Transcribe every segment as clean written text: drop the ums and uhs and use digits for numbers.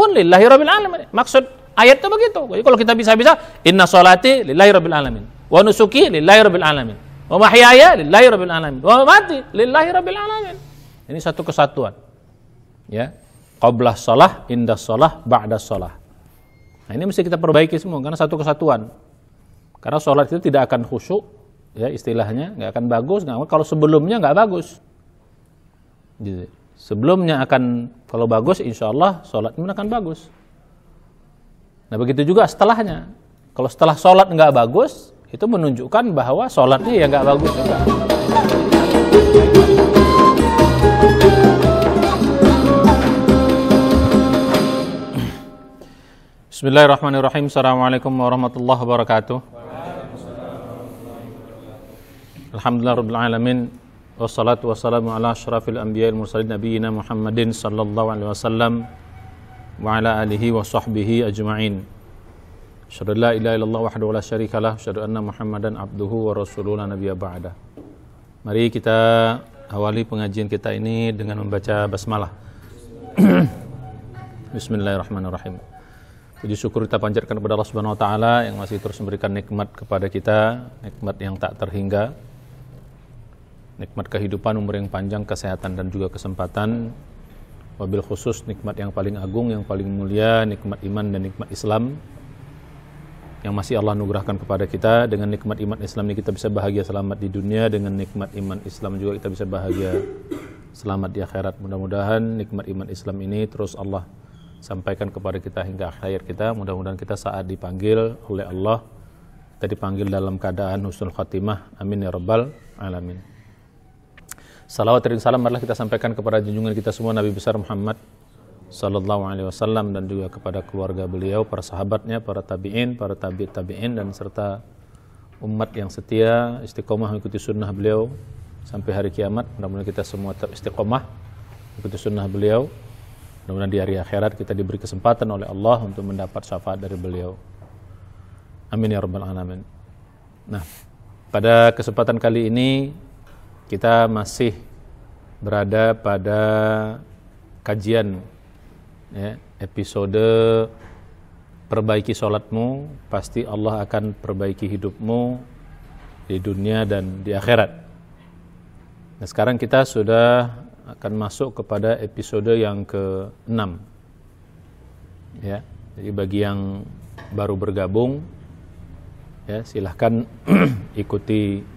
yakun lillahi rabbil alamin. Maksud ayat itu begitu. Jadi kalau kita bisa-bisa, inna sholati lillahi rabbil alamin, wa nusuki lillahi rabbil alamin, wa mahyaya lillahi rabbil alamin, wa mamati lillahi rabbil alamin. Ini satu kesatuan. Ya. Qablah shalah, indah shalah, ba'da shalah. Nah, ini mesti kita perbaiki semua karena satu kesatuan. Karena sholat itu tidak akan khusyuk, ya istilahnya, nggak akan bagus. Kalau sebelumnya nggak bagus. Gitu. Sebelumnya akan, kalau bagus, insya Allah sholat itu akan bagus. Nah begitu juga setelahnya. Kalau setelah sholat nggak bagus, itu menunjukkan bahwa sholatnya ya nggak bagus juga. Bismillahirrahmanirrahim. Assalamualaikum warahmatullahi wabarakatuh. Alhamdulillah rabbil alamin. Wassalatu wassalamu ala asyrafil anbiya'il mursalin nabiyina Muhammadin sallallahu alaihi wasallam wa ala alihi wa sahbihi ajma'in. Asyhadu an la ilaha illallah wahdahu la syarikalah, asyhadu anna Muhammadan abduhu wa rasuluhu la nabiyya ba'da. Mari kita awali pengajian kita ini dengan membaca basmalah. Bismillahirrahmanirrahim. Puji syukur kita panjatkan kepada Allah Subhanahu wa taala yang masih terus memberikan nikmat kepada kita, nikmat yang tak terhingga. Nikmat kehidupan, umur yang panjang, kesehatan dan juga kesempatan. Wabil khusus nikmat yang paling agung, yang paling mulia, nikmat iman dan nikmat Islam yang masih Allah anugerahkan kepada kita. Dengan nikmat iman Islam ini kita bisa bahagia selamat di dunia, dengan nikmat iman Islam juga kita bisa bahagia selamat di akhirat. Mudah-mudahan nikmat iman Islam ini terus Allah sampaikan kepada kita hingga akhir kita. Mudah-mudahan kita saat dipanggil oleh Allah, kita dipanggil dalam keadaan husnul khatimah. Amin ya rabbal alamin. Salawat dan salam marilah kita sampaikan kepada junjungan kita semua Nabi besar Muhammad sallallahu alaihi wasallam, dan juga kepada keluarga beliau, para sahabatnya, para tabi'in, para tabi'in dan serta umat yang setia istiqomah mengikuti sunnah beliau sampai hari kiamat. Mudah-mudahan kita semua teristiqomah mengikuti sunnah beliau. Mudah-mudahan di hari akhirat kita diberi kesempatan oleh Allah untuk mendapat syafaat dari beliau. Amin ya rabbal alamin. Nah, pada kesempatan kali ini kita masih berada pada kajian ya, episode perbaiki sholatmu, pasti Allah akan perbaiki hidupmu di dunia dan di akhirat. Nah, sekarang kita sudah akan masuk kepada episode yang ke-6 ya. Jadi bagi yang baru bergabung ya, silahkan ikuti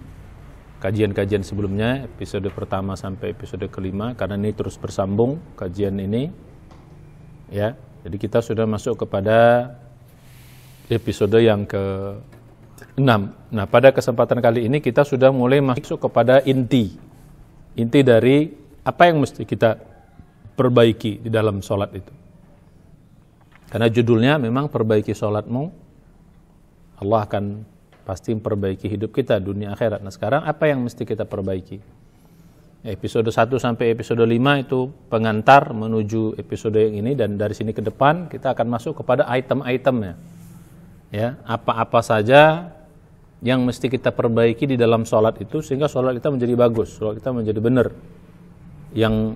kajian-kajian sebelumnya, episode pertama sampai episode ke-5, karena ini terus bersambung kajian ini ya. Jadi kita sudah masuk kepada episode yang ke-6. Nah, pada kesempatan kali ini kita sudah mulai masuk kepada inti dari apa yang mesti kita perbaiki di dalam sholat itu. Karena judulnya memang perbaiki sholatmu, Allah akan pasti memperbaiki hidup kita dunia akhirat. Nah, sekarang apa yang mesti kita perbaiki? Episode 1 sampai episode 5 itu pengantar menuju episode yang ini, dan dari sini ke depan kita akan masuk kepada item-itemnya. Ya, apa-apa saja yang mesti kita perbaiki di dalam sholat itu sehingga sholat kita menjadi bagus, sholat kita menjadi benar. Yang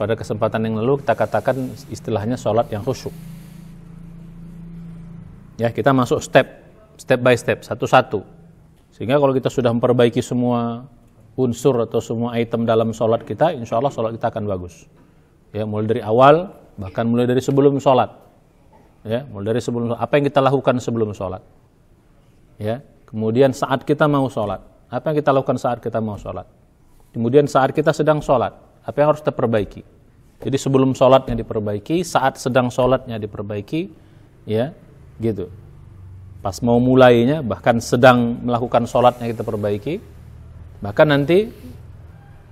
pada kesempatan yang lalu kita katakan istilahnya sholat yang khusyuk. Ya, kita masuk step by step, satu-satu. Sehingga kalau kita sudah memperbaiki semua unsur atau semua item dalam sholat kita, insya Allah sholat kita akan bagus. Ya, mulai dari awal, bahkan mulai dari sebelum sholat. Ya, mulai dari sebelum sholat. Apa yang kita lakukan sebelum sholat? Ya, kemudian saat kita mau sholat, apa yang kita lakukan saat kita mau sholat? Kemudian saat kita sedang sholat, apa yang harus kita perbaiki? Jadi sebelum sholatnya diperbaiki, saat sedang sholatnya diperbaiki, ya, gitu. Pas mau mulainya, bahkan sedang melakukan sholatnya kita perbaiki, bahkan nanti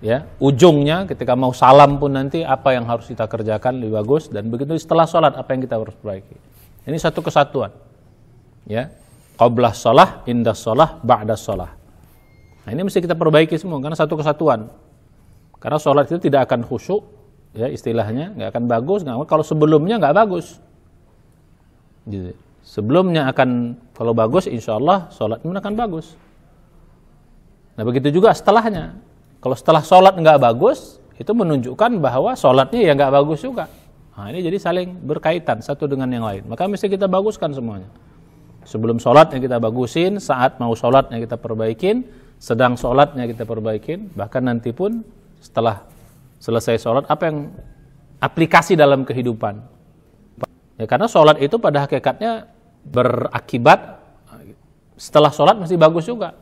ya ujungnya ketika mau salam pun nanti apa yang harus kita kerjakan lebih bagus, dan begitu setelah sholat apa yang kita harus perbaiki. Ini satu kesatuan ya. Qablah shalah, indah shalah, ba'da shalah. Nah, ini mesti kita perbaiki semua karena satu kesatuan. Karena sholat itu tidak akan khusyuk ya, istilahnya nggak akan bagus kalau sebelumnya nggak bagus gitu. Sebelumnya akan, kalau bagus insya Allah sholat akan bagus. Nah begitu juga setelahnya. Kalau setelah sholat nggak bagus, itu menunjukkan bahwa sholatnya ya nggak bagus juga. Nah, ini jadi saling berkaitan satu dengan yang lain. Maka mesti kita baguskan semuanya. Sebelum sholatnya kita bagusin, saat mau sholatnya kita perbaikin, sedang sholatnya kita perbaikin, bahkan nanti pun setelah selesai sholat, apa yang aplikasi dalam kehidupan. Ya, karena sholat itu pada hakikatnya berakibat, setelah sholat mesti bagus juga.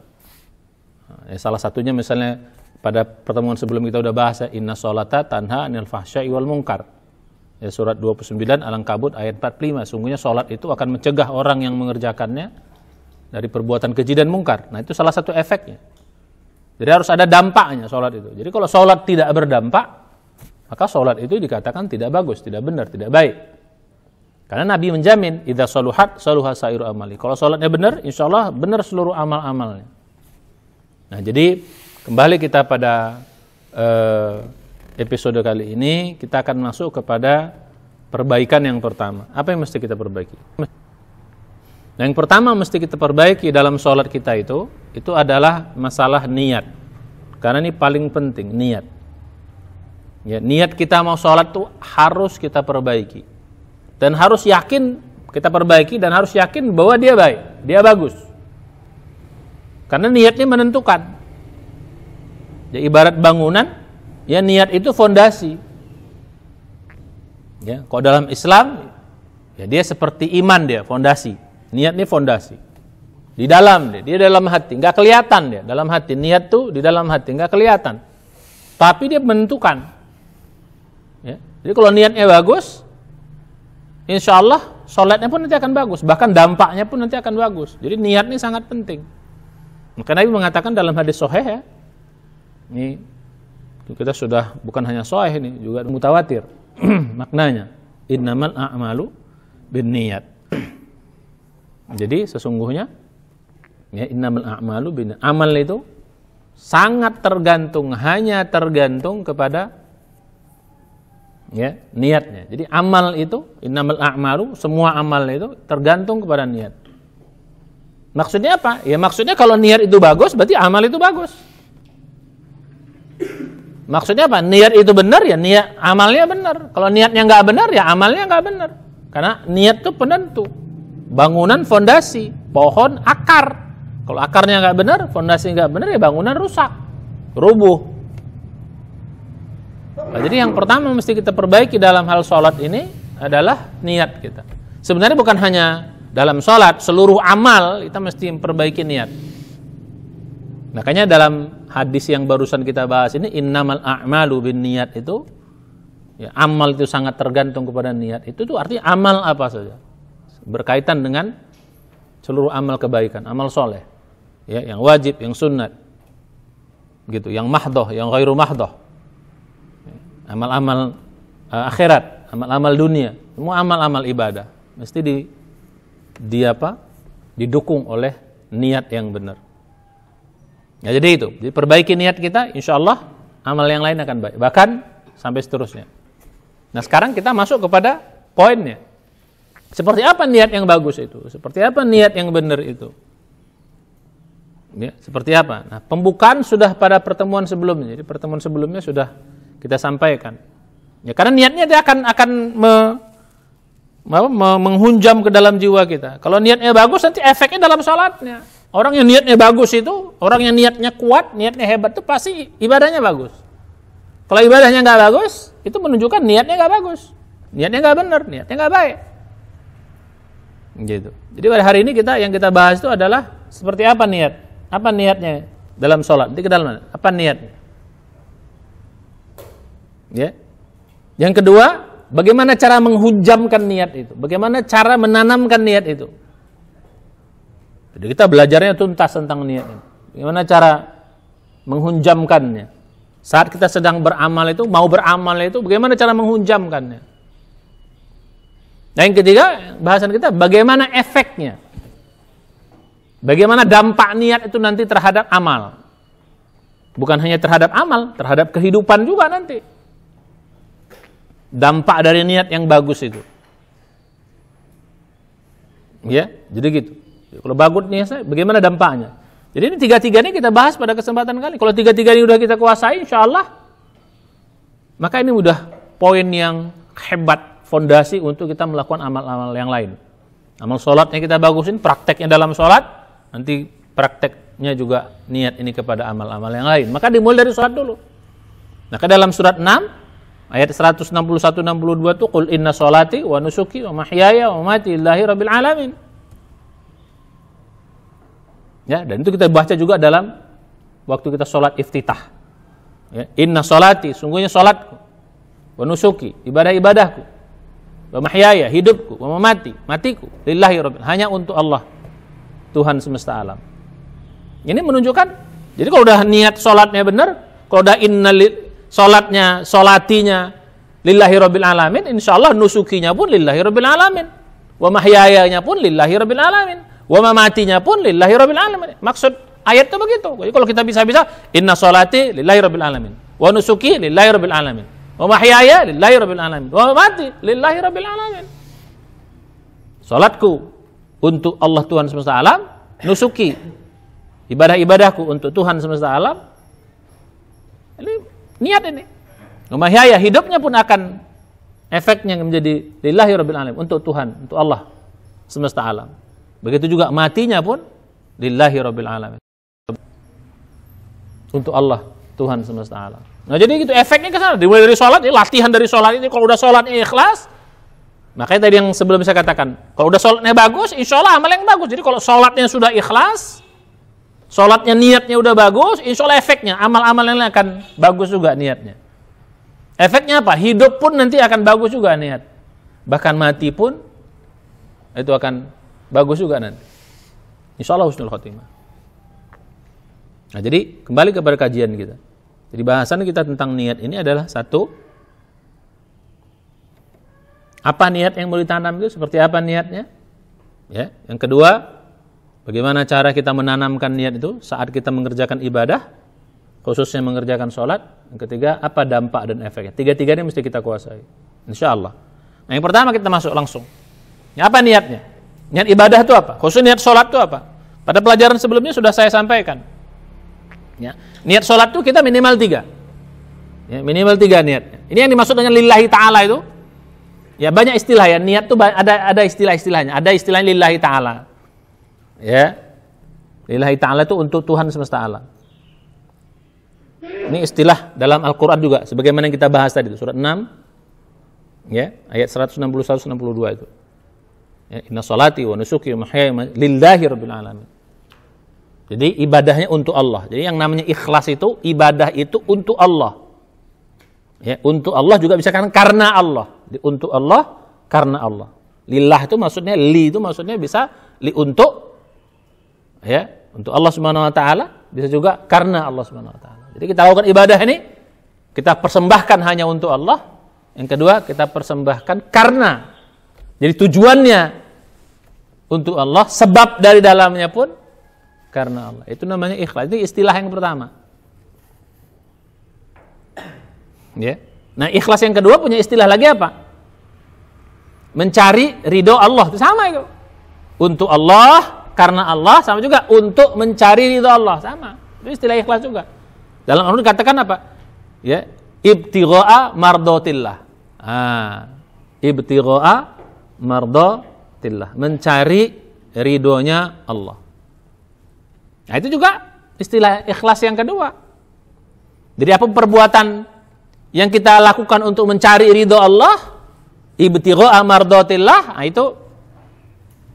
Ya, salah satunya misalnya pada pertemuan sebelum kita udah bahas, inna sholata tanha anil fahsya'i wal munkar. Ya, surat 29 Al-Ankabut ayat 45. Sungguhnya sholat itu akan mencegah orang yang mengerjakannya dari perbuatan keji dan mungkar. Nah, itu salah satu efeknya. Jadi harus ada dampaknya sholat itu. Jadi kalau sholat tidak berdampak, maka sholat itu dikatakan tidak bagus, tidak benar, tidak baik. Karena Nabi menjamin, idza saluhat saluha sairu amali. Kalau sholatnya benar, insya Allah benar seluruh amal-amalnya. Nah, jadi kembali kita pada episode kali ini, kita akan masuk kepada perbaikan yang pertama. Apa yang mesti kita perbaiki? Yang pertama mesti kita perbaiki dalam sholat kita itu adalah masalah niat. Karena ini paling penting, niat. Ya, niat kita mau sholat itu harus kita perbaiki. Dan harus yakin kita perbaiki dan harus yakin bahwa dia baik, dia bagus. Karena niatnya menentukan. Ya, ibarat bangunan, ya niat itu fondasi. Ya, kalau dalam Islam, ya dia seperti iman dia, fondasi. Niat ini fondasi. Di dalam dia dalam hati, nggak kelihatan dia dalam hati. Niat tuh di dalam hati, nggak kelihatan. Tapi dia menentukan. Ya, jadi kalau niatnya bagus, insya Allah sholatnya pun nanti akan bagus. Bahkan dampaknya pun nanti akan bagus. Jadi niat ini sangat penting. Maka Nabi mengatakan dalam hadis sahih, ya, ini kita sudah bukan hanya sahih ini, juga mutawatir maknanya. Innamal a'malu binniyat. Jadi sesungguhnya, ya, innamal a'malu binniyat. Amal itu sangat tergantung, hanya tergantung kepada, ya, niatnya. Jadi amal itu, innamal a'malu, semua amal itu tergantung kepada niat. Maksudnya apa? Ya maksudnya kalau niat itu bagus, berarti amal itu bagus. Maksudnya apa? Niat itu benar, ya niat amalnya benar. Kalau niatnya nggak benar, ya amalnya nggak benar. Karena niat itu penentu. Bangunan fondasi, pohon akar. Kalau akarnya nggak benar, fondasi nggak benar, ya bangunan rusak, rubuh. Nah, jadi yang pertama mesti kita perbaiki dalam hal sholat ini adalah niat kita. Sebenarnya bukan hanya dalam sholat, seluruh amal kita mesti memperbaiki niat. Makanya dalam hadis yang barusan kita bahas ini, innamal a'malu binniyat itu, ya, amal itu sangat tergantung kepada niat. Itu tuh artinya amal apa saja berkaitan dengan seluruh amal kebaikan, amal soleh, ya, yang wajib, yang sunnat, gitu, yang mahdoh, yang ghairu mahdoh, amal-amal akhirat, amal-amal dunia, semua amal-amal ibadah mesti didukung oleh niat yang benar. Ya, jadi itu, jadi perbaiki niat kita, insya Allah amal yang lain akan baik, bahkan sampai seterusnya. Nah, sekarang kita masuk kepada poinnya. Seperti apa niat yang bagus itu? Seperti apa niat yang benar itu? Ya, seperti apa? Nah, pembukaan sudah pada pertemuan sebelumnya. Jadi pertemuan sebelumnya sudah kita sampaikan. Ya, karena niatnya dia akan menghunjam ke dalam jiwa kita. Kalau niatnya bagus, nanti efeknya dalam sholatnya. Orang yang niatnya bagus itu, orang yang niatnya kuat, niatnya hebat itu pasti ibadahnya bagus. Kalau ibadahnya nggak bagus, itu menunjukkan niatnya nggak bagus, niatnya nggak benar, niatnya nggak baik. Gitu. Jadi pada hari ini yang kita bahas itu adalah seperti apa niat, apa niatnya dalam sholat. Nanti ke dalam mana? Apa niatnya? Ya. Yang kedua, bagaimana cara menghujamkan niat itu? Bagaimana cara menanamkan niat itu? Jadi kita belajarnya tuntas tentang niat itu. Bagaimana cara menghujamkannya? Saat kita sedang beramal itu, mau beramal itu, bagaimana cara menghujamkannya? Dan yang ketiga, bahasan kita bagaimana efeknya? Bagaimana dampak niat itu nanti terhadap amal? Bukan hanya terhadap amal, terhadap kehidupan juga nanti. Dampak dari niat yang bagus itu. Ya, jadi gitu. Kalau bagus niatnya, bagaimana dampaknya? Jadi ini tiga-tiga ini kita bahas pada kesempatan kali. Kalau tiga-tiga ini sudah kita kuasai, insya Allah, maka ini udah poin yang hebat, fondasi untuk kita melakukan amal-amal yang lain. Amal sholatnya kita bagusin, prakteknya dalam sholat, nanti prakteknya juga niat ini kepada amal-amal yang lain. Maka dimulai dari sholat dulu. Maka dalam surat 6, ayat 161-62 itu, Qul inna sholati wa nusuki wa mahyaya wa mamati lillahi rabbil alamin. Ya, dan itu kita baca juga dalam waktu kita sholat iftitah. Ya, inna sholati, sungguhnya sholatku, wa nusuki, ibadah-ibadahku, wa mahyaya, hidupku, wa mamati, matiku, lillahi rabbil, hanya untuk Allah, Tuhan semesta alam. Ini menunjukkan, jadi kalau udah niat sholatnya benar, kalau udah sholatinya lillahi rabbil alamin, insyaallah nusukinya pun lillahi rabbil alamin, wa mahyayanya pun lillahi rabbil alamin, wa mamatinya pun lillahi rabbil alamin. Maksud ayat itu begitu. Jadi kalau kita bisa-bisa, inna sholati lillahi rabbil alamin, wa nusuki lillahi rabbil alamin, wa mahyaya lillahi rabbil alamin, wa mamati lillahi rabbil alamin. Salatku untuk Allah Tuhan semesta alam, nusuki, ibadah-ibadahku untuk Tuhan semesta alam. Ini niat ini. Wa mahyaya, hidupnya pun akan efeknya menjadi lillahi rabbil alamin, untuk Tuhan, untuk Allah semesta alam. Begitu juga matinya pun lillahi rabbil alamin, untuk Allah Tuhan semesta alam. Nah, jadi gitu efeknya ke sana. Dimulai dari sholat, latihan dari sholat ini. Kalau udah sholatnya ikhlas, makanya tadi yang sebelum saya katakan, kalau udah sholatnya bagus, insya Allah amal yang bagus. Jadi kalau sholatnya sudah ikhlas, sholatnya niatnya udah bagus, insya Allah efeknya amal-amal yang lain akan bagus juga niatnya. Efeknya apa? Hidup pun nanti akan bagus juga niat. Bahkan mati pun itu akan bagus juga nanti. Insya Allah husnul khotimah. Nah, jadi kembali kepada kajian kita. Jadi bahasan kita tentang niat ini adalah satu, apa niat yang mau ditanam itu, seperti apa niatnya. Ya. Yang kedua, bagaimana cara kita menanamkan niat itu saat kita mengerjakan ibadah, khususnya mengerjakan sholat. Yang ketiga, apa dampak dan efeknya. Tiga-tiga ini mesti kita kuasai, insya Allah. Nah, yang pertama kita masuk langsung. Apa niatnya? Niat ibadah itu apa? Khususnya niat sholat itu apa? Pada pelajaran sebelumnya sudah saya sampaikan. Ya. Niat sholat itu kita minimal 3. Ya, minimal 3 niatnya. Ini yang dimaksud dengan lillahi ta'ala itu. Ya, banyak istilah ya. Niat itu ada istilah-istilahnya. Ada istilahnya lillahi ta'ala. Ya. Lillahi ta'ala itu untuk Tuhan semesta alam. Ini istilah dalam Al-Quran juga. Sebagaimana yang kita bahas tadi itu. Surat 6. Ya, ayat 161-162 itu. Ya, inna sholati wa nusuki wa mahyaya lillahi rabbil alamin. Jadi ibadahnya untuk Allah. Jadi yang namanya ikhlas itu, ibadah itu untuk Allah. Ya, untuk Allah juga bisa karena Allah. Untuk Allah, karena Allah. Lillah itu maksudnya, li itu maksudnya bisa li untuk, ya, untuk Allah Subhanahu Wa Taala, bisa juga karena Allah Subhanahu Wa Taala. Jadi kita lakukan ibadah ini, kita persembahkan hanya untuk Allah. Yang kedua, kita persembahkan karena. Jadi tujuannya untuk Allah, sebab dari dalamnya pun karena Allah. Itu namanya ikhlas. Itu istilah yang pertama. Ya. Nah, ikhlas yang kedua punya istilah lagi apa? Mencari ridho Allah. Itu sama itu. Untuk Allah, karena Allah, sama juga untuk mencari ridho Allah, sama. Itu istilah ikhlas juga. Dalam Al-Qur'an dikatakan apa? Ya, ibtigha'a mardatillah. Ibtigha'a mardatillah. Mencari ridhonya Allah. Nah, itu juga istilah ikhlas yang kedua. Jadi apa perbuatan yang kita lakukan untuk mencari ridho Allah, ibtigha'a mardatillah, nah itu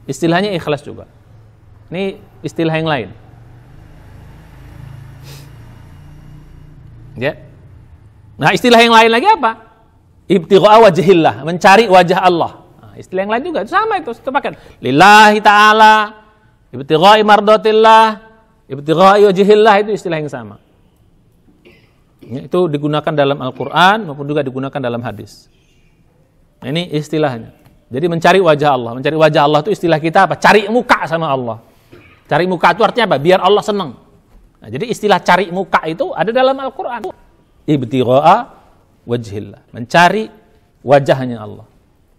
istilahnya ikhlas juga. Ini istilah yang lain. Ya. Nah, istilah yang lain lagi apa? Ibtigha'a wajhillah, mencari wajah Allah. Nah, istilah yang lain juga itu sama itu, pakai lillahi ta'ala, ibtigha'i mardatillah, ibtigha'i wajhillah, itu istilah yang sama. Ya, itu digunakan dalam Al-Quran maupun juga digunakan dalam hadis. Nah, ini istilahnya. Jadi mencari wajah Allah. Mencari wajah Allah itu istilah kita apa? Cari muka sama Allah. Cari muka itu artinya apa? Biar Allah senang. Nah, jadi istilah cari muka itu ada dalam Al-Quran. Ibtigha'a wajhillah. Mencari wajahnya Allah.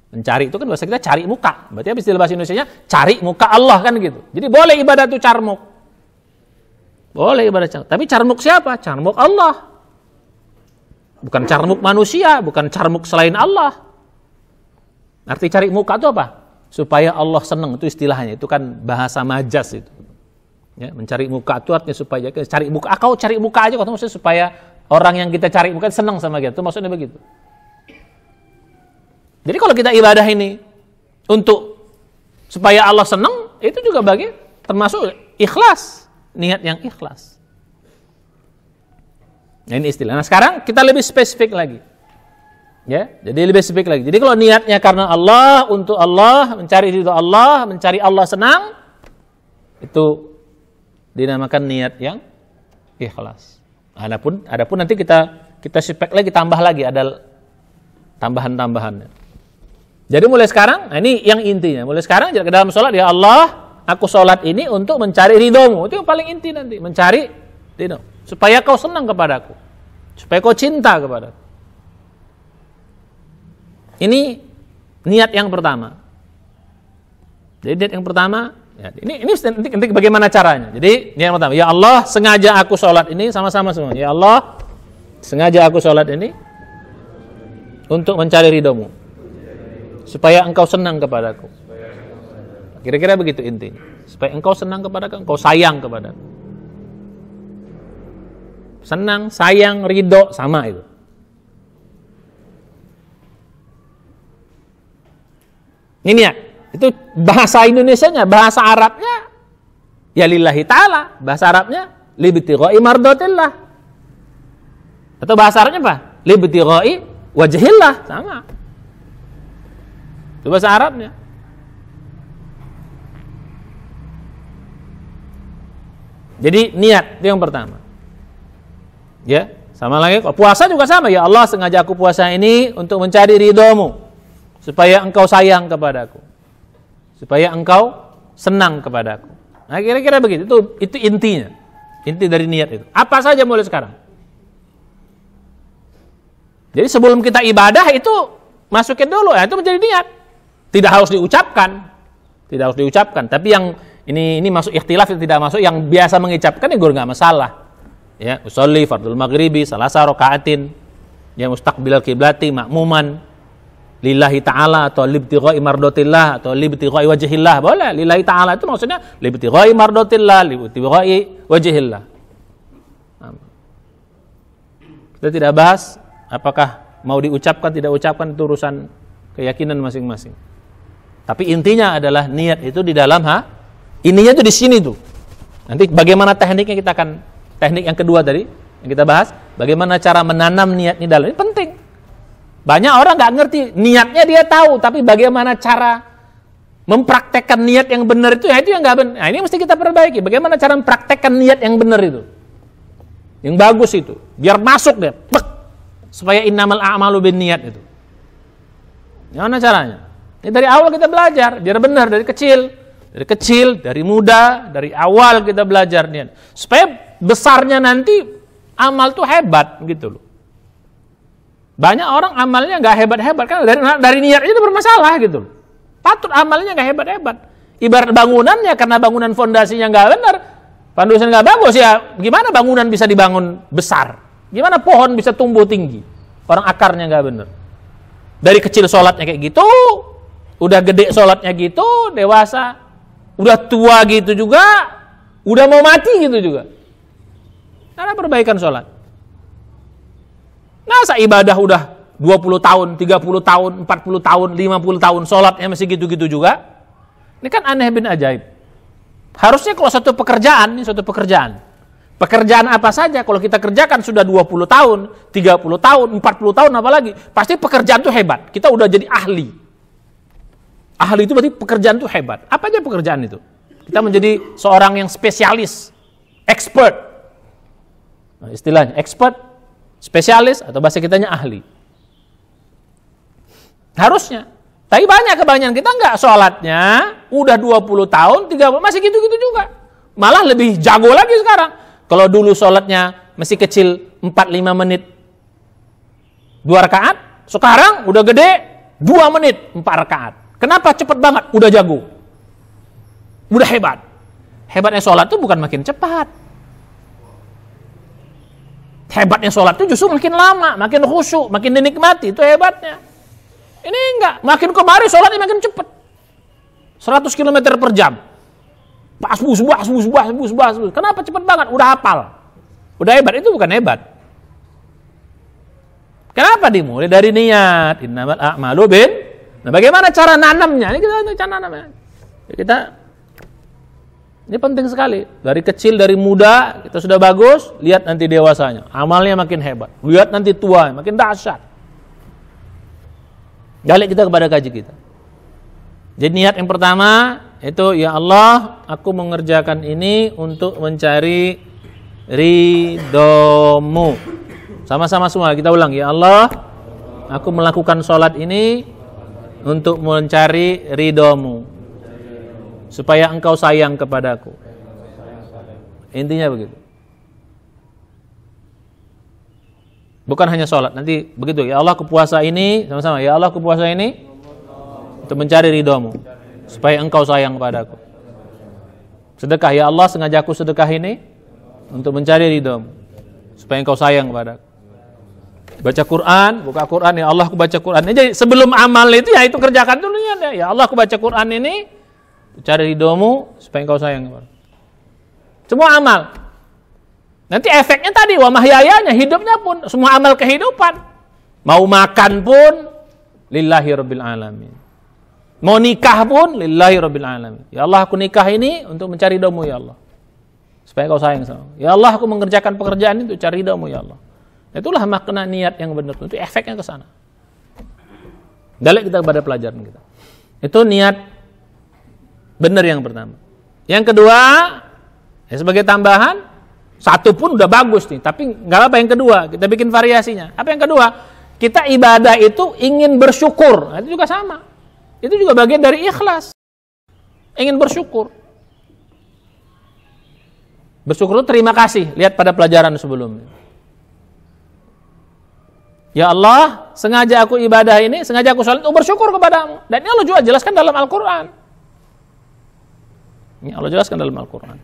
Mencari itu kan bahasa kita cari muka. Berarti apa istilah bahasa Indonesianya? Cari muka Allah kan gitu. Jadi boleh ibadah itu carmuk. Boleh ibadah carmuk. Tapi carmuk siapa? Carmuk Allah. Bukan carmuk manusia, bukan carmuk selain Allah. Arti cari muka itu apa? Supaya Allah senang, itu istilahnya. Itu kan bahasa majas itu. Ya, mencari muka itu artinya supaya cari muka. Kau cari muka aja, maksudnya supaya orang yang kita cari muka senang sama kita. Itu maksudnya begitu. Jadi kalau kita ibadah ini untuk supaya Allah senang, itu juga termasuk ikhlas, niat yang ikhlas. Nah, ini istilah. Nah, sekarang kita lebih spesifik lagi. Ya, jadi lebih spesifik lagi. Jadi kalau niatnya karena Allah, untuk Allah, mencari ridho Allah, mencari Allah senang, itu dinamakan niat yang ikhlas. Adapun nanti kita spek lagi, tambah lagi, ada tambahan-tambahannya. Jadi mulai sekarang, nah ini yang intinya. Mulai sekarang ke dalam sholat, ya Allah, aku sholat ini untuk mencari ridhomu. Itu yang paling inti nanti, mencari ridho. Supaya kau senang kepadaku, supaya kau cinta kepadaku. Ini niat yang pertama. Jadi niat yang pertama, ya, ini nanti bagaimana caranya. Jadi niat yang pertama, ya Allah, sengaja aku sholat ini, sama-sama semua. Ya Allah, sengaja aku sholat ini untuk mencari ridhomu, supaya engkau senang kepadaku. Kira-kira begitu intinya. Supaya engkau senang kepadaku, engkau sayang kepadaku. Senang, sayang, ridho, sama itu. Ini ya, itu bahasa Indonesianya, bahasa Arabnya ya lillahi ta'ala, bahasa Arabnya libtigha'i mardatillah. Atau bahasa Arabnya apa? Libtigha'i wajhillah, sama. Itu bahasa Arabnya. Jadi niat itu yang pertama. Ya, sama lagi. Puasa juga sama. Ya Allah, sengaja aku puasa ini untuk mencari ridhomu, supaya engkau sayang kepadaku, supaya engkau senang kepadaku. Nah, kira-kira begitu. Itu intinya. Inti dari niat itu. Apa saja mulai sekarang. Jadi sebelum kita ibadah itu masukin dulu, ya itu menjadi niat. Tidak harus diucapkan. Tidak harus diucapkan. Tapi yang ini masuk ikhtilaf, tidak masuk. Yang biasa mengucapkan ya nggak masalah. Ya, usolli fardul maghribi salasa rakaatin, ya mustaqbilal kiblati makmuman lillahi ta'ala, atau libtigha'i mardatillah, atau libtigha'i wajhillah. Boleh, lillahi ta'ala itu maksudnya libtigha'i mardatillah, libtigha'i wajhillah. Kita tidak bahas apakah mau diucapkan tidak ucapkan, itu urusan keyakinan masing-masing. Tapi intinya adalah niat itu di dalam ininya itu di sini tuh. Nanti bagaimana tekniknya kita akan teknik yang kedua tadi yang kita bahas, bagaimana cara menanam niat ini dalam, ini penting. Banyak orang nggak ngerti, niatnya dia tahu, tapi bagaimana cara mempraktekkan niat yang benar itu, ya itu yang nggak benar. Nah, ini mesti kita perbaiki. Bagaimana cara mempraktekkan niat yang benar itu, yang bagus itu, biar masuk deh, supaya innamal a'malu binniyat itu. Gimana caranya? Ini dari awal kita belajar, biar benar dari kecil. Dari muda, dari awal kita belajar niat. Supaya besarnya nanti amal tuh hebat gitu loh. Banyak orang amalnya nggak hebat-hebat kan dari niatnya itu bermasalah gitu loh. Patut amalnya nggak hebat-hebat. Ibarat bangunannya, karena bangunan fondasinya nggak benar, fondasinya nggak bagus, ya gimana bangunan bisa dibangun besar? Gimana pohon bisa tumbuh tinggi? Orang akarnya nggak benar. Dari kecil sholatnya kayak gitu, udah gede sholatnya gitu, dewasa, udah tua gitu juga, udah mau mati gitu juga. Karena perbaikan sholat. Masa ibadah udah 20 tahun, 30 tahun, 40 tahun, 50 tahun, sholatnya masih gitu-gitu juga. Ini kan aneh bin ajaib. Harusnya kalau satu pekerjaan, ini suatu pekerjaan. Pekerjaan apa saja, kalau kita kerjakan sudah 20 tahun, 30 tahun, 40 tahun apalagi, pasti pekerjaan itu hebat. Kita udah jadi ahli. Ahli itu berarti pekerjaan itu hebat. Apa aja pekerjaan itu? Kita menjadi seorang yang spesialis, expert. Nah, istilahnya expert, spesialis, atau bahasa kitanya ahli. Harusnya. Tapi kebanyakan kita enggak, sholatnya udah 20 tahun, 30, masih gitu-gitu juga. Malah lebih jago lagi sekarang. Kalau dulu sholatnya masih kecil 4-5 menit 2 rakaat, sekarang udah gede 2 menit 4 rakaat. Kenapa cepet banget? Udah jago. Udah hebat. Hebatnya sholat itu bukan makin cepat. Hebatnya sholat itu justru makin lama, makin khusyuk, makin dinikmati. Itu hebatnya. Ini enggak, makin kemari sholatnya makin cepat. 100 km per jam. Bas. Kenapa cepat banget? Udah hafal. Udah hebat, itu bukan hebat. Kenapa dimulai dari niat? Innamal a'malu bin. Nah, bagaimana cara nanamnya? Ini kita cara nanamnya. Ini penting sekali. Dari kecil, dari muda, kita sudah bagus, lihat nanti dewasanya. Amalnya makin hebat. Lihat nanti tua, makin dahsyat. Balik kita kepada kaji kita. Jadi niat yang pertama itu, ya Allah, aku mengerjakan ini untuk mencari ridho-Mu. Sama-sama semua kita ulang, ya Allah, aku melakukan sholat ini untuk mencari ridho-Mu, supaya Engkau sayang kepadaku. Intinya begitu. Bukan hanya sholat, nanti begitu, ya Allah, aku puasa ini, sama-sama, ya Allah, aku puasa ini untuk mencari ridho-Mu, supaya Engkau sayang kepadaku. Sedekah, ya Allah, sengaja aku sedekah ini untuk mencari ridho-Mu, supaya Engkau sayang kepadaku. Baca Quran, buka Quran, ya Allah, aku baca Quran. Jadi sebelum amal itu, ya itu kerjakan dulu ya Allah, aku baca Quran ini cari ridho-Mu supaya Engkau sayang kepadaku. Semua amal. Nanti efeknya tadi, wa mahyayanya, hidupnya pun, semua amal kehidupan. Mau makan pun lillahi rabbil alamin. Mau nikah pun lillahi rabbil alamin. Ya Allah, aku nikah ini untuk mencari ridho-Mu, ya Allah, supaya Kau sayang sama. Ya Allah, aku mengerjakan pekerjaan ini untuk cari ridho-Mu, ya Allah. Itulah makna niat yang benar, itu efeknya ke sana. Balik kita kepada pelajaran kita. Itu niat benar yang pertama. Yang kedua, ya sebagai tambahan, satu pun udah bagus nih, tapi nggak apa yang kedua, kita bikin variasinya. Apa yang kedua? Kita ibadah itu ingin bersyukur. Nah, itu juga sama. Itu juga bagian dari ikhlas. Ingin bersyukur. Bersyukur itu terima kasih. Lihat pada pelajaran sebelumnya. Ya Allah, sengaja aku ibadah ini, sengaja aku sholat untuk bersyukur kepadamu. Dan ini Allah juga jelaskan dalam Al-Quran. Ini Allah jelaskan dalam Al-Quran.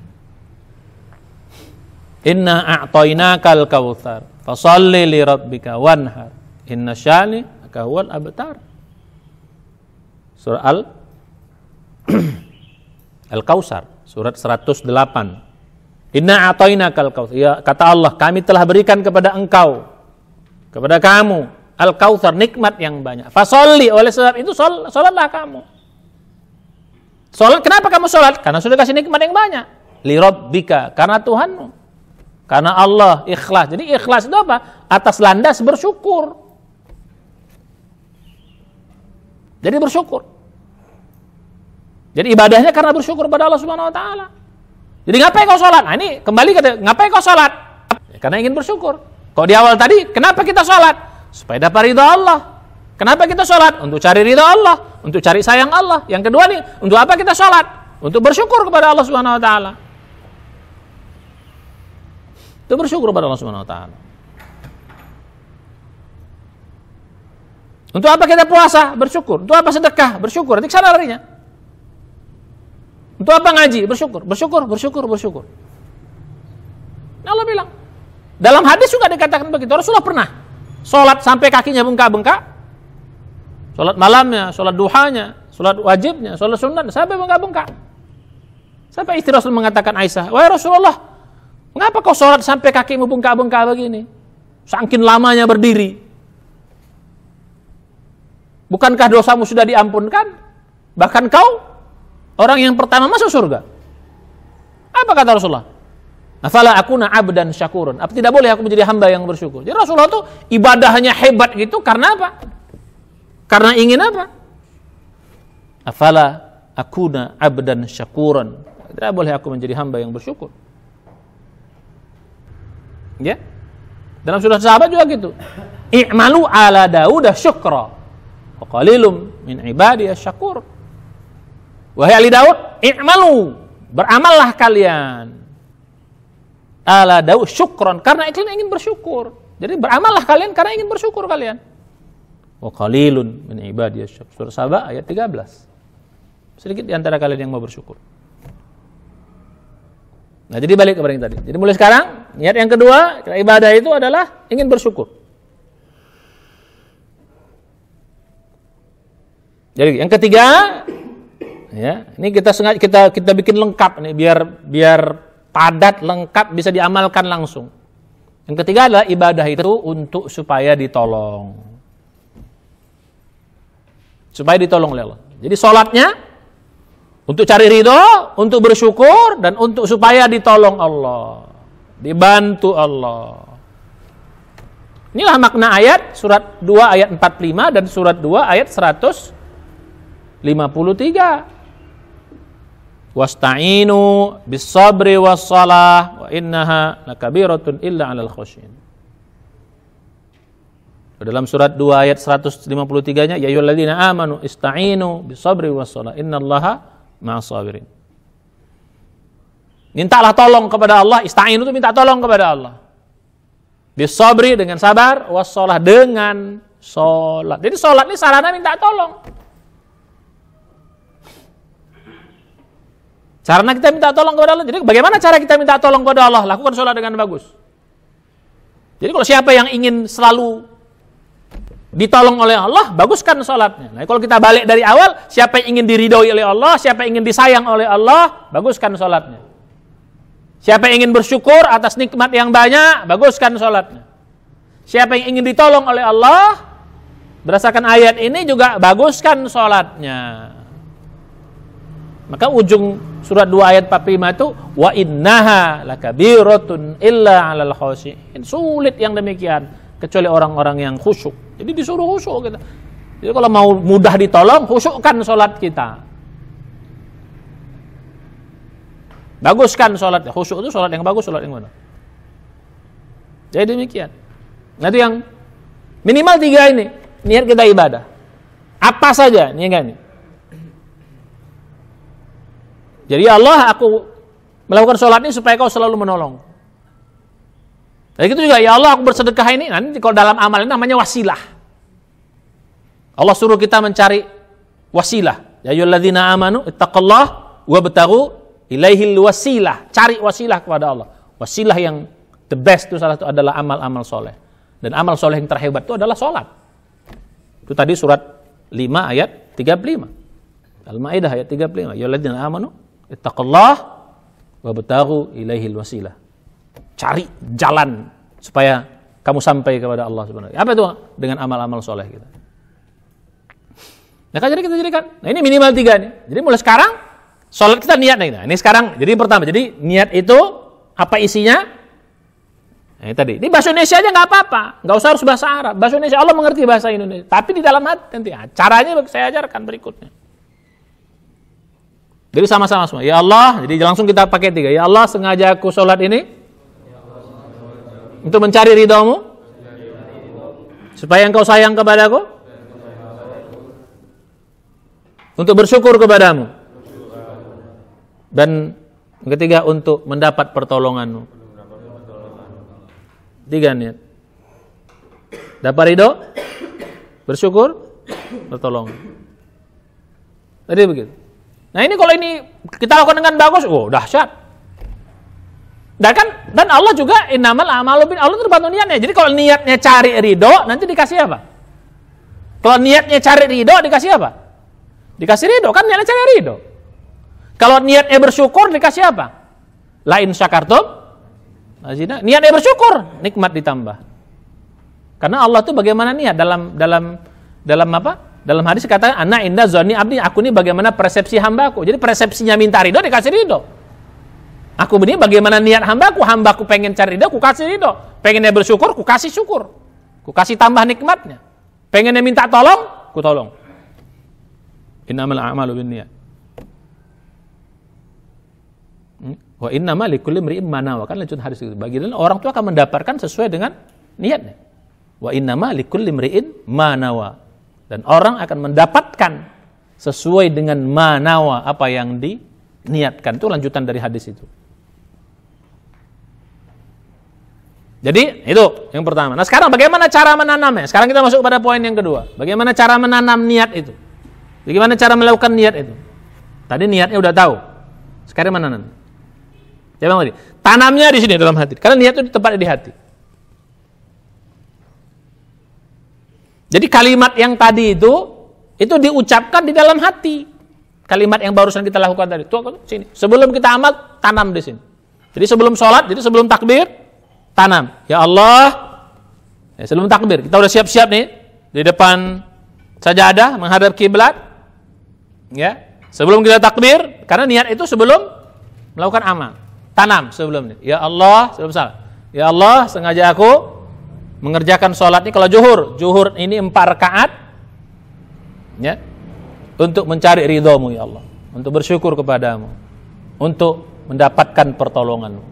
Inna a'tainakal kautsar, fasholli li rabbika wanhar, inna syani'aka huwal abtar. Surah Al-Kautsar, surat 108. Inna a'tainakal kautsar. Ya, kata Allah, kami telah berikan kepada engkau, kepada kamu, Al-Kautsar, nikmat yang banyak. Fasholli, oleh sebab itu sholatlah kamu. Sholat, kenapa kamu sholat? Karena sudah kasih nikmat yang banyak. Li rabbika, karena Tuhanmu. Karena Allah, ikhlas. Jadi ikhlas itu apa? Atas landas bersyukur. Jadi bersyukur. Jadi ibadahnya karena bersyukur pada Allah Subhanahu wa taala. Jadi ngapain kau sholat? Nah ini kembali ke ngapain kau sholat? Karena ingin bersyukur. Kalau di awal tadi, kenapa kita sholat? Supaya dapat ridha Allah. Kenapa kita sholat? Untuk cari ridha Allah, untuk cari sayang Allah. Yang kedua nih, untuk apa kita sholat? Untuk bersyukur kepada Allah Subhanahu wa taala. Itu bersyukur kepada Allah Subhanahu wa taala. Untuk apa kita puasa? Bersyukur. Untuk apa sedekah? Bersyukur. Nanti kesana larinya. Untuk apa ngaji? Bersyukur. Bersyukur. Nah, Allah bilang. Dalam hadis juga dikatakan begitu. Rasulullah pernah sholat sampai kakinya bengkak-bengkak. Sholat malamnya, sholat duhanya, sholat wajibnya, sholat sunat sampai bengkak-bengkak. Sampai istri Rasul mengatakan Aisyah, wahai Rasulullah, mengapa kau sholat sampai kakimu bengkak-bengkak begini? Saking lamanya berdiri. Bukankah dosamu sudah diampunkan? Bahkan kau orang yang pertama masuk surga. Apa kata Rasulullah? Afala akuna abdan syakurun. Apa tidak boleh aku menjadi hamba yang bersyukur? Jadi Rasulullah itu ibadahnya hebat gitu karena apa? Karena ingin apa? Afala akuna abdan syakurun. Tidak boleh aku menjadi hamba yang bersyukur. Ya? Dalam surah sahabat juga gitu. I'malu ala Dauda syukra. Wa qalilum min ibadiyas syakur. Wahai ahli Daud, i'malu, beramallah kalian. Ala Daud syukron, karena kalian ingin bersyukur. Jadi beramallah kalian karena ingin bersyukur kalian. Wa qalilun min ibadiyas syakur. Surah Saba ayat 13. Sedikit di antara kalian yang mau bersyukur. Nah, jadi balik kepada yang tadi. Jadi mulai sekarang, niat yang kedua, ibadah itu adalah ingin bersyukur. Jadi yang ketiga, ya, ini kita sengaja kita bikin lengkap nih biar padat, lengkap, bisa diamalkan langsung. Yang ketiga adalah ibadah itu untuk supaya ditolong. Supaya ditolong oleh Allah. Jadi sholatnya untuk cari ridho, untuk bersyukur, dan untuk supaya ditolong Allah. Dibantu Allah. Inilah makna ayat surat 2 ayat 45 dan surat 2 ayat 153. Wasta'inu bis-sabri was-shalah wa innaha lakabiratun illa 'alal khasyin. Dalam surat 2 ayat 153-nya, ya ayyuhalladzina amanu ista'inu bis-sabri was-shalah innallaha ma'as-sabirin. Mintalah tolong kepada Allah, ista'inu itu minta tolong kepada Allah. Bis-sabri dengan sabar, was-shalah dengan salat. Jadi salat ini sarana minta tolong. Sarana kita minta tolong kepada Allah. Jadi bagaimana cara kita minta tolong kepada Allah? Lakukan salat dengan bagus. Jadi kalau siapa yang ingin selalu ditolong oleh Allah, baguskan salatnya. Nah, kalau kita balik dari awal, siapa yang ingin diridhoi oleh Allah, siapa yang ingin disayang oleh Allah, baguskan salatnya. Siapa yang ingin bersyukur atas nikmat yang banyak, baguskan salatnya. Siapa yang ingin ditolong oleh Allah, berdasarkan ayat ini juga baguskan salatnya. Maka ujung surat 2 ayat 45 itu wa innaha lakabiratun illa 'alal khashi'in. Sulit yang demikian kecuali orang-orang yang khusyuk. Jadi disuruh khusyuk kita. Jadi kalau mau mudah ditolong, khusyukkan salat kita. Baguskan salatnya. Khusyuk itu salat yang bagus, salat yang mana? Jadi demikian. Nah, itu yang minimal 3 ini. Niat kita ibadah. Apa saja, ini enggak nih. Jadi Allah, aku melakukan salat ini supaya kau selalu menolong. Dan itu juga, ya Allah, aku bersedekah ini. Nanti kalau dalam amal ini namanya wasilah. Allah suruh kita mencari wasilah. Ya ayyuhalladzina amanu ittaqullaha wabtaghu ilaihil wasilah. Cari wasilah kepada Allah. Wasilah yang the best itu salah satu adalah amal-amal soleh. Dan amal soleh yang terhebat itu adalah sholat. Itu tadi surat 5 ayat 35. Al-Maidah ayat 35. Ya ayyuhalladzina amanu ittaqullaha wabtaghu ilaihil wasilah. Cari jalan supaya kamu sampai kepada Allah Subhanahu wa taala. Apa itu? Dengan amal-amal soleh kita. Nah, jadi kita jadikan. Nah, ini minimal 3 nih. Jadi mulai sekarang salat kita niatnya. Nah, ini sekarang. Jadi pertama, jadi niat itu apa isinya? Nah, ini tadi. Ini bahasa Indonesia aja nggak apa-apa. Nggak usah harus bahasa Arab. Bahasa Indonesia, Allah mengerti bahasa Indonesia. Tapi di dalam hati nanti. Caranya saya ajarkan berikutnya. Jadi sama-sama semua. Ya Allah, jadi langsung kita pakai 3. Ya Allah, sengaja aku salat ini untuk mencari ridhamu, supaya engkau sayang kepadaku, untuk bersyukur kepadamu, dan yang ketiga untuk mendapat pertolonganmu. 3 niat. Dapat ridho, bersyukur, pertolongan. Tadi begitu. Nah, ini kalau ini kita lakukan dengan bagus, dahsyat. Dan Allah juga innamal a'malu bin, Allah terbantu niatnya. Jadi kalau niatnya cari ridho, nanti dikasih apa? Kalau niatnya cari ridho, dikasih apa? Dikasih ridho, kan niatnya cari ridho. Kalau niatnya bersyukur, dikasih apa? La in syakartum azina. Niatnya bersyukur, nikmat ditambah. Karena Allah itu bagaimana niat dalam apa? Dalam hadis katakan ana inda zonni abdi, aku ini bagaimana persepsi hambaku. Jadi persepsinya minta ridho, dikasih ridho. Aku ini bagaimana niat hambaku pengen cari ridho, ku kasih ridho. Pengennya bersyukur, ku kasih syukur. Ku kasih tambah nikmatnya. Pengennya minta tolong, ku tolong. Innamal a'malu binniyat. Wa innama likulli imri'in ma nawa. Kan lanjut hadis itu. Bagian orang itu akan mendapatkan sesuai dengan niatnya. Wa innama likulli imri'in ma nawa. Dan orang akan mendapatkan sesuai dengan ma nawa, apa yang diniatkan. Itu lanjutan dari hadis itu. Jadi itu yang pertama. Nah, sekarang bagaimana cara menanamnya? Sekarang kita masuk pada poin yang kedua. Bagaimana cara menanam niat itu? Bagaimana cara melakukan niat itu? Tadi niatnya udah tahu. Sekarang menanam. Coba tadi. Tanamnya di sini dalam hati. Karena niat itu tempatnya di hati. Jadi kalimat yang tadi itu itu diucapkan di dalam hati. Kalimat yang barusan kita lakukan tadi. Tuh, sini. Sebelum kita amal, tanam di sini. Jadi sebelum sholat, jadi sebelum takbir, tanam. Ya Allah, ya, sebelum takbir, kita udah siap-siap nih di depan sajadah menghadap kiblat. Ya, sebelum kita takbir, karena niat itu sebelum melakukan amal. Tanam sebelumnya. Ya Allah, sebelum salat. Ya Allah, sengaja aku mengerjakan sholat ini. Kalau zuhur ini 4 rakaat, ya, untuk mencari ridhomu ya Allah, untuk bersyukur kepadamu, untuk mendapatkan pertolonganmu.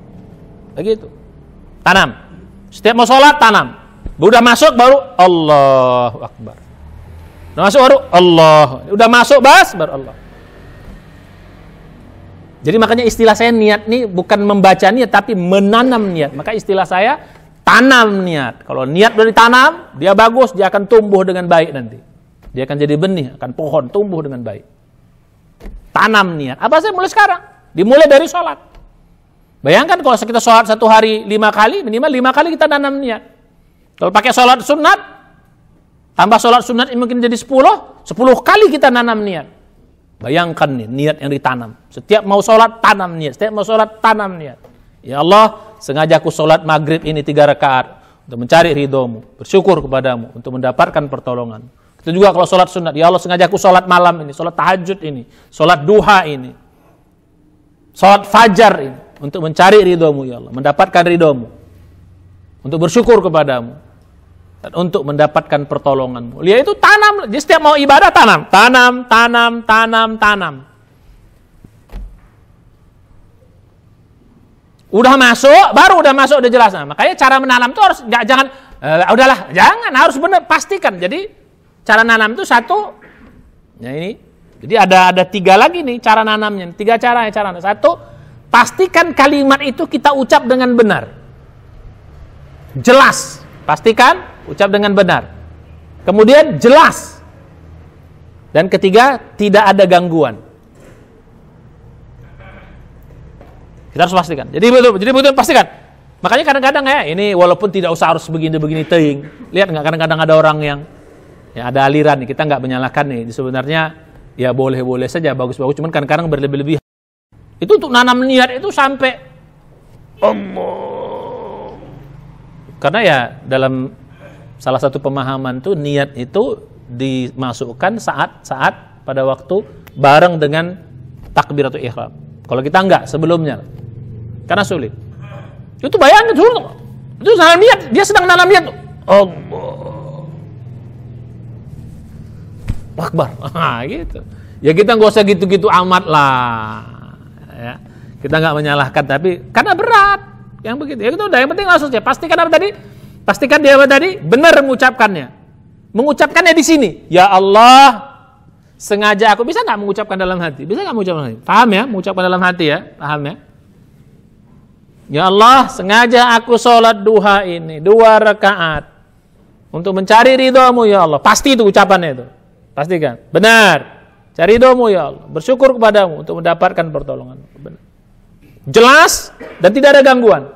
Begitu. Tanam. Setiap mau sholat tanam. Udah masuk baru Allahu Akbar. Udah masuk baru Allah. Udah masuk baru Allah. Jadi makanya istilah saya niat nih bukan membaca niat tapi menanam niat. Maka istilah saya tanam niat. Kalau niat udah ditanam, dia bagus, dia akan tumbuh dengan baik nanti. Dia akan jadi benih, akan pohon tumbuh dengan baik. Tanam niat. Apa sih mulai sekarang? Dimulai dari sholat. Bayangkan kalau kita sholat 1 hari 5 kali, minimal 5 kali kita tanam niat. Kalau pakai sholat sunat, tambah sholat sunat mungkin jadi 10 kali kita nanam niat. Bayangkan nih, niat yang ditanam. Setiap mau sholat, tanam niat. Setiap mau sholat, tanam niat. Ya Allah, sengaja aku sholat maghrib ini 3 rakaat untuk mencari ridhomu, bersyukur kepadamu, untuk mendapatkan pertolongan. Itu juga kalau sholat sunat. Ya Allah, sengaja aku sholat malam ini, sholat tahajud ini, sholat duha ini, sholat fajar ini, untuk mencari ridhomu ya Allah, mendapatkan ridhomu, untuk bersyukur kepadamu, dan untuk mendapatkan pertolonganmu. Dia itu tanam. Dia setiap mau ibadah tanam. Udah masuk udah jelas. Nah, makanya cara menanam itu harus jangan udahlah, jangan, harus benar, pastikan. Jadi cara nanam itu satu. Ya ini. Jadi ada 3 lagi nih cara nanamnya. 3 cara ya cara. Satu, pastikan kalimat itu kita ucap dengan benar. Jelas. Pastikan ucap dengan benar. Kemudian jelas. Dan ketiga, tidak ada gangguan. Kita harus pastikan. Jadi betul pastikan. Makanya kadang-kadang ya, ini walaupun tidak usah harus begini ting. Lihat nggak, kadang-kadang ada orang yang ya ada aliran nih, kita nggak menyalahkan nih. Sebenarnya ya boleh-boleh saja, bagus-bagus, cuman kadang-kadang berlebih-lebihan. Itu untuk nanam niat itu sampai Allah. Karena ya dalam salah satu pemahaman tuh niat itu dimasukkan saat pada waktu bareng dengan takbiratul ihram. Kalau kita enggak sebelumnya, karena sulit. Itu bayangin dulu, itu nanam niat, dia sedang nanam niat tuh. Allah Akbar, gitu. Ya kita nggak usah gitu-gitu amat lah. Ya. Kita nggak menyalahkan, tapi karena berat. Yang begitu, ya itu udah, yang penting langsung saja. Pastikan apa tadi? Pastikan dia apa tadi? Benar mengucapkannya. Mengucapkannya di sini. Ya Allah, sengaja aku, bisa nggak mengucapkan dalam hati? Bisa nggak mengucapkan dalam hati? Paham ya? Mengucapkan dalam hati ya? Paham ya? Ya Allah, sengaja aku sholat duha ini 2 rakaat untuk mencari ridhomu ya Allah. Pasti itu ucapannya itu. Pastikan. Benar. Cari ridhomu ya Allah. Bersyukur kepadamu untuk mendapatkan pertolongan. Benar. Jelas dan tidak ada gangguan.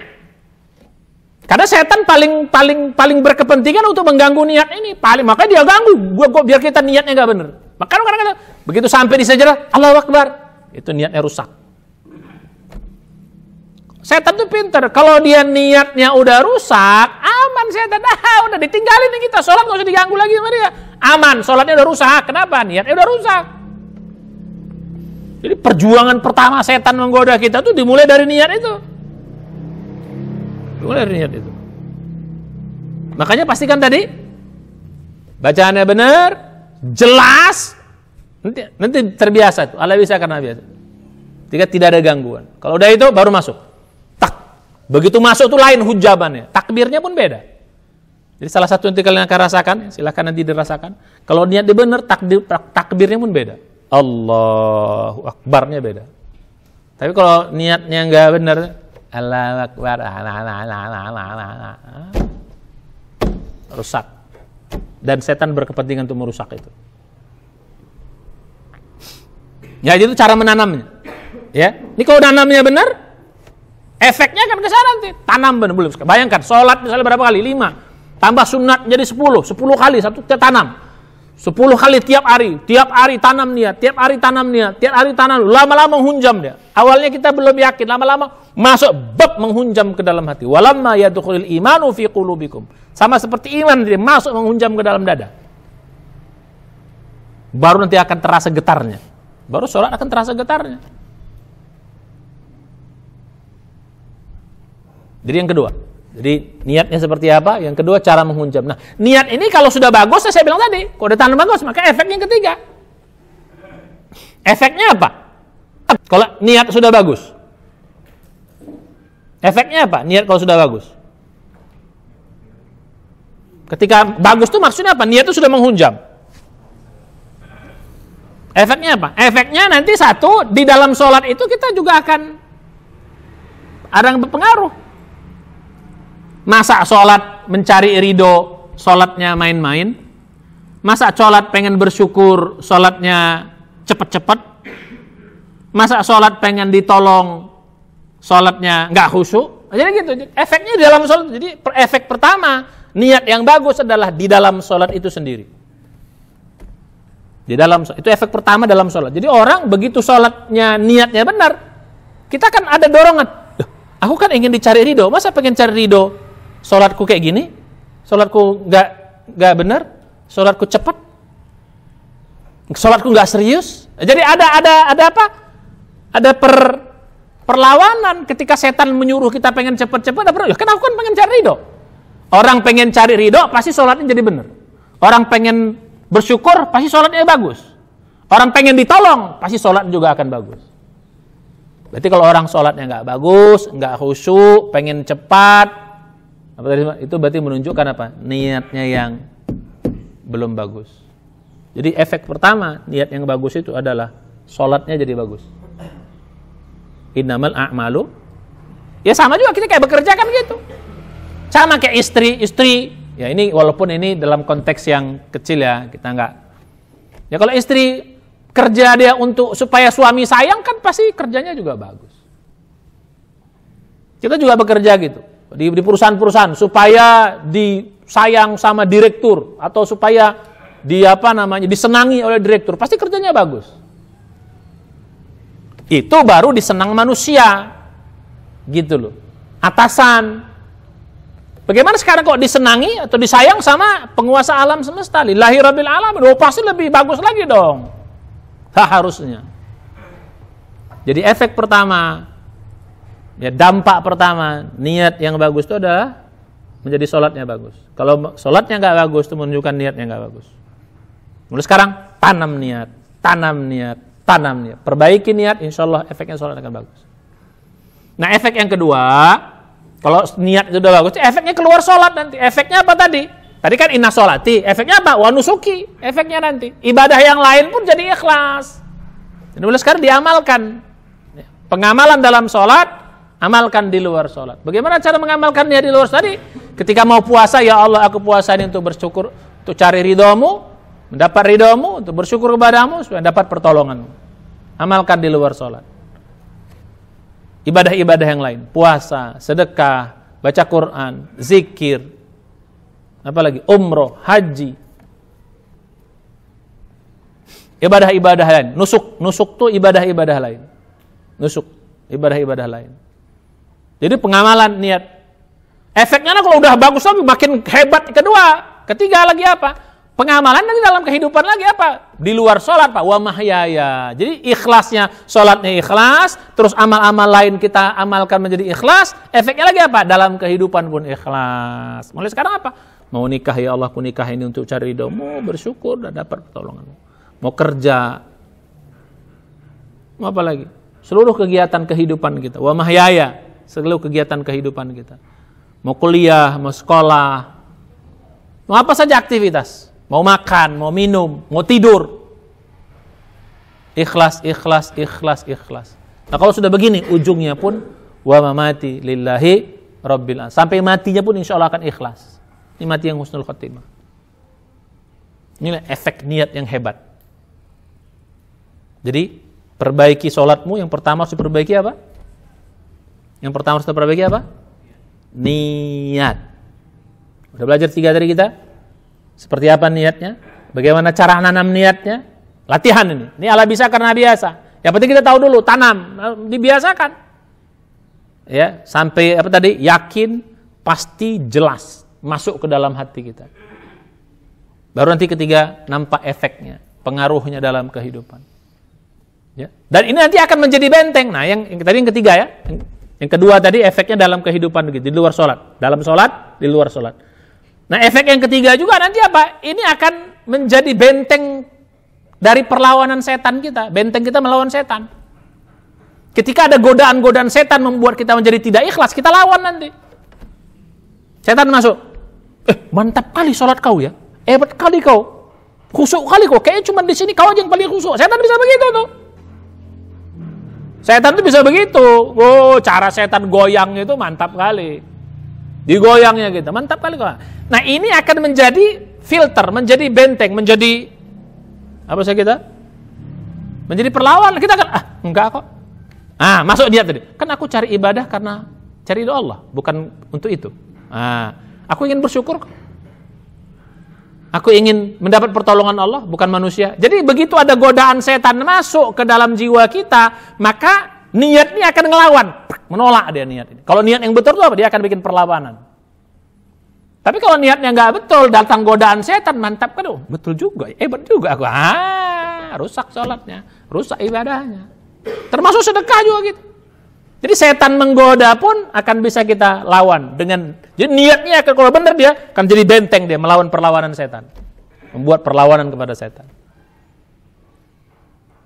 Karena setan paling berkepentingan untuk mengganggu niat ini. Makanya dia ganggu. Gua biar kita niatnya nggak benar. Maka kadang-kadang begitu sampai di sajadah, Allahu Akbar, itu niatnya rusak. Setan tuh pinter. Kalau dia niatnya udah rusak, aman setan. Udah ditinggalin nih kita. Sholat nggak usah diganggu lagi sama dia. Aman. Sholatnya udah rusak. Kenapa? Niatnya udah rusak. Jadi perjuangan pertama setan menggoda kita tuh dimulai dari niat itu. Dimulai dari niat itu. Makanya pastikan tadi bacaannya benar, jelas, nanti terbiasa tuh. Allah bisa karena biasa. Tidak ada gangguan. Kalau udah itu baru masuk. Tak. Begitu masuk tuh lain hujabannya. Takbirnya pun beda. Jadi salah satu yang kalian akan rasakan, silahkan nanti dirasakan. Kalau niat dia benar, takbirnya pun beda. Allahu Akbarnya beda. Tapi kalau niatnya nggak benar, Allahu Akbar, rusak. Dan setan berkepentingan untuk merusak itu. Ya, itu cara menanamnya. Ya, ini kalau nanamnya benar, efeknya akan ke sana nanti. Tanam benar belum. Bayangkan, sholat misalnya berapa kali? 5. Tambah sunat jadi 10 kali, satu kita tanam. 10 kali tiap hari tanam niat, tiap hari tanam niat, tiap hari tanam, lama-lama menghunjam dia. Awalnya kita belum yakin, lama-lama masuk bab menghunjam ke dalam hati. Walamma yadkhulul imanu fi qulubikum. Sama seperti iman dia masuk menghunjam ke dalam dada. Baru nanti akan terasa getarnya. Baru sholat akan terasa getarnya. Jadi yang kedua. Jadi niatnya seperti apa? Yang kedua cara menghunjam. Nah, niat ini kalau sudah bagus, saya bilang tadi, kalau udah tanam bagus, maka efeknya yang ketiga. Efeknya apa? Kalau niat sudah bagus. Efeknya apa? Niat kalau sudah bagus. Ketika bagus itu maksudnya apa? Niat itu sudah menghunjam. Efeknya apa? Efeknya nanti satu, di dalam sholat itu kita juga akan ada yang berpengaruh. Masa sholat mencari ridho, sholatnya main-main? Masa sholat pengen bersyukur, sholatnya cepet-cepet? Masa sholat pengen ditolong, sholatnya nggak khusyuk? Jadi gitu, efeknya di dalam sholat. Jadi efek pertama, niat yang bagus adalah di dalam sholat itu sendiri. Di dalam, itu efek pertama dalam sholat. Jadi orang begitu sholatnya, niatnya benar, kita kan ada dorongan. Aku kan ingin dicari ridho, masa pengen cari ridho? Sholatku kayak gini, sholatku nggak benar, sholatku cepat, sholatku nggak serius. Jadi ada apa? Ada perlawanan ketika setan menyuruh kita pengen cepat-cepat. Ya kan aku kan pengen cari ridho. Orang pengen cari ridho pasti sholatnya jadi benar. Orang pengen bersyukur pasti sholatnya bagus. Orang pengen ditolong pasti sholat juga akan bagus. Berarti kalau orang sholatnya nggak bagus, nggak khusyuk, pengen cepat, apa tadi, itu berarti menunjukkan apa? Niatnya yang belum bagus. Jadi efek pertama niat yang bagus itu adalah sholatnya jadi bagus. Innamal a'malu, ya sama juga kita kayak bekerja kan gitu. Sama kayak istri. Ya ini walaupun ini dalam konteks yang kecil ya, kita nggak. Ya kalau istri kerja dia untuk supaya suami sayang kan pasti kerjanya juga bagus. Kita juga bekerja gitu. Di perusahaan-perusahaan supaya disayang sama direktur atau supaya disenangi oleh direktur, pasti kerjanya bagus. Itu baru disenang manusia. Gitu loh. Atasan. Bagaimana sekarang kok disenangi atau disayang sama penguasa alam semesta? Lillahi rabbil alamin. Pasti lebih bagus lagi dong. Harusnya. Jadi efek pertama, ya dampak pertama, niat yang bagus itu adalah menjadi sholatnya bagus. Kalau sholatnya nggak bagus, itu menunjukkan niatnya nggak bagus. Mulai sekarang, tanam niat. Perbaiki niat, insya Allah efeknya sholat akan bagus. Nah efek yang kedua, kalau niat itu udah bagus, efeknya keluar sholat nanti. Efeknya apa tadi? Tadi kan inna sholati, efeknya apa? Wa nusuki, efeknya nanti. Ibadah yang lain pun jadi ikhlas. Jadi mulai sekarang diamalkan. Pengamalan dalam sholat, amalkan di luar sholat. Bagaimana cara mengamalkannya di luar sholat? Tadi, ketika mau puasa, ya Allah aku puasa ini untuk bersyukur, untuk cari ridhomu, mendapat ridhomu, untuk bersyukur kepadamu, supaya dapat pertolonganmu. Amalkan di luar sholat. Ibadah-ibadah yang lain, puasa, sedekah, baca Quran, zikir, apalagi umroh, haji, ibadah-ibadah lain, nusuk tuh ibadah-ibadah lain, ibadah-ibadah lain. Jadi pengamalan niat, efeknya kalau udah bagus lagi makin hebat. Ketiga lagi apa? Pengamalan nanti dalam kehidupan lagi apa? Di luar sholat Pak, wa mahyaya. Jadi ikhlasnya, sholatnya ikhlas, terus amal-amal lain kita amalkan menjadi ikhlas, efeknya lagi apa? Dalam kehidupan pun ikhlas. Mulai sekarang apa? Mau nikah, ya Allah aku nikah ini untuk cari ridhomu, bersyukur dan dapat pertolonganmu. Mau kerja, mau apa lagi? Seluruh kegiatan kehidupan kita, wa mahyaya, seluruh kegiatan kehidupan kita. Mau kuliah, mau sekolah, mau apa saja aktivitas. Mau makan, mau minum, mau tidur. Ikhlas. Nah kalau sudah begini, ujungnya pun wa mamati lillahi rabbil alamin. Sampai matinya pun insya Allah akan ikhlas. Ini mati yang husnul khotimah. Inilah efek niat yang hebat. Jadi perbaiki sholatmu. Yang pertama harus diperbaiki apa? Niat. Udah belajar 3 dari kita? Seperti apa niatnya? bagaimana cara nanam niatnya? Latihan ini. Ini ala bisa karena biasa. Yang penting kita tahu dulu, tanam, dibiasakan. Ya, sampai apa tadi? Yakin, pasti, jelas masuk ke dalam hati kita. Baru nanti ketiga nampak efeknya, pengaruhnya dalam kehidupan. Ya. Dan ini nanti akan menjadi benteng. Nah, yang tadi yang ketiga ya. Yang kedua tadi efeknya dalam kehidupan begitu, di luar sholat. Dalam sholat, di luar sholat. Nah, efek yang ketiga juga nanti apa? Ini akan menjadi benteng dari perlawanan setan kita. Benteng kita melawan setan. Ketika ada godaan-godaan setan membuat kita menjadi tidak ikhlas, kita lawan nanti. Setan masuk. Mantap kali sholat kau ya. Hebat kali kau. Khusuk kali kau. Kayaknya cuma di sini kau aja yang paling khusuk. Setan bisa begitu tuh. Setan itu bisa begitu. Oh, cara setan goyang itu mantap kali. Digoyangnya gitu, mantap kali kok. Nah, ini akan menjadi filter, menjadi benteng, menjadi apa sih kita? Menjadi perlawan. Kita kan enggak kok. Masuk dia tadi. Kan aku cari ibadah karena cari ridho Allah, bukan untuk itu. Aku ingin bersyukur. Aku ingin mendapat pertolongan Allah, bukan manusia. Jadi begitu ada godaan setan masuk ke dalam jiwa kita, maka niat ini akan ngelawan, menolak dia niat ini. Kalau niat yang betul itu apa? Dia akan bikin perlawanan. Tapi kalau niatnya nggak betul, datang godaan setan, mantap kan? Betul juga, hebat juga aku. Rusak sholatnya, rusak ibadahnya. Termasuk sedekah juga gitu. Jadi setan menggoda pun akan bisa kita lawan dengan, jadi niatnya akan, kalau benar dia akan jadi benteng dia melawan perlawanan setan, membuat perlawanan kepada setan.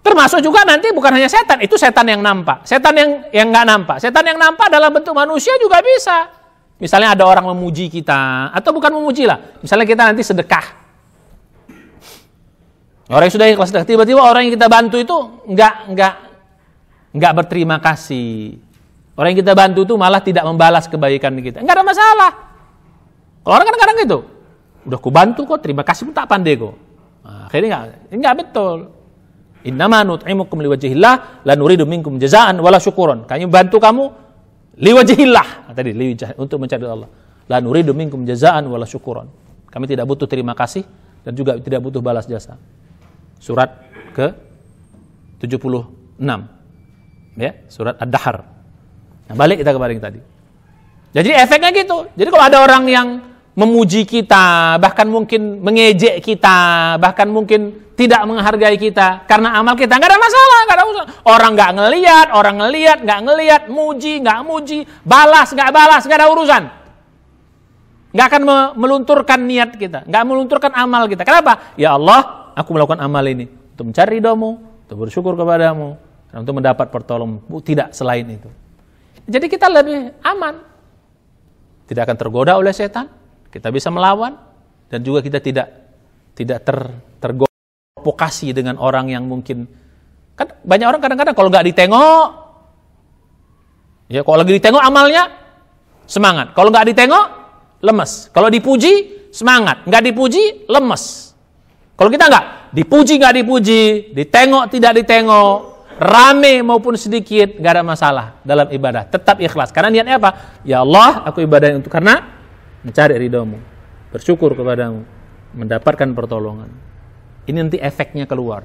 Termasuk juga nanti bukan hanya setan, itu setan yang nampak, setan yang nggak nampak, setan yang nampak dalam bentuk manusia juga bisa. Misalnya ada orang memuji kita, atau bukan memuji lah, misalnya kita nanti sedekah, orang yang sudah ikhlas, tiba-tiba orang yang kita bantu itu nggak berterima kasih. Orang yang kita bantu itu malah tidak membalas kebaikan kita. Nggak ada masalah. Kalau orang kadang-kadang gitu, udah ku bantu kok, terima kasih pun tak pandai kok. Akhirnya nggak betul. Innama nut'imukum liwajhillah la nuridu minkum jazaan wala syukuran. Kami bantu kamu liwajhillah. Tadi untuk mencari Allah. La nuridu minkum jazaan wala syukuran. Kami tidak butuh terima kasih dan juga tidak butuh balas jasa. Surat ke 76. Ya, surat Ad-Dahr. Nah, balik kita kepada yang tadi. Jadi efeknya gitu. Jadi kalau ada orang yang memuji kita, bahkan mungkin mengejek kita, bahkan mungkin tidak menghargai kita karena amal kita, nggak ada masalah, nggak ada urusan. Orang nggak ngelihat, orang ngelihat, nggak ngelihat, muji, nggak muji, balas, nggak ada urusan. Nggak akan melunturkan niat kita, nggak melunturkan amal kita. Kenapa? Ya Allah, aku melakukan amal ini untuk mencari ridho-Mu, untuk bersyukur kepadamu, dan untuk mendapat pertolongan. Tidak selain itu. Jadi kita lebih aman. Tidak akan tergoda oleh setan. Kita bisa melawan. Dan juga kita tidak terprovokasi dengan orang yang mungkin. Kan banyak orang kadang-kadang kalau nggak ditengok. Ya kalau lagi ditengok amalnya semangat. Kalau nggak ditengok lemes. Kalau dipuji semangat. Nggak dipuji lemes. Kalau kita nggak. Dipuji nggak dipuji. Ditengok tidak ditengok. Rame maupun sedikit, gak ada masalah dalam ibadah. Tetap ikhlas. Karena niatnya apa? Ya Allah, aku ibadah untuk karena mencari ridho-Mu, bersyukur kepadamu, mendapatkan pertolongan. Ini nanti efeknya keluar.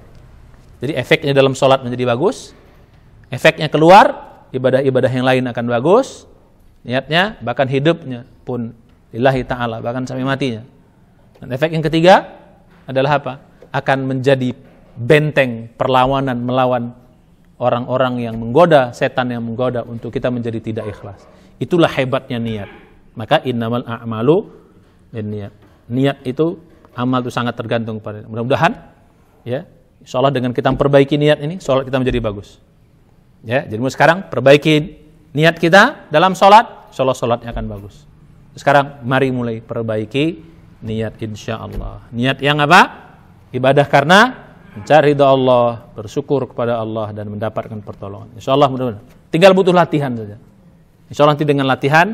Jadi efeknya dalam sholat menjadi bagus. Efeknya keluar, ibadah-ibadah yang lain akan bagus. Niatnya, bahkan hidupnya pun lillahi ta'ala, bahkan sampai matinya. Dan efek yang ketiga adalah apa? Akan menjadi benteng perlawanan melawan orang-orang yang menggoda, setan yang menggoda untuk kita menjadi tidak ikhlas. Itulah hebatnya niat. Maka innamal a'malu binniyat. Niat itu, amal itu sangat tergantung pada. Mudah-mudahan ya, insyaallah dengan kita memperbaiki niat ini, salat kita menjadi bagus. Ya, jadi mulai sekarang perbaiki niat kita dalam salat, insyaallah salatnya akan bagus. Sekarang mari mulai perbaiki niat insyaallah. Niat yang apa? Ibadah karena mencari ridha Allah, bersyukur kepada Allah dan mendapatkan pertolongan. Insyaallah mudah-mudahan. Tinggal butuh latihan saja. Insyaallah nanti dengan latihan,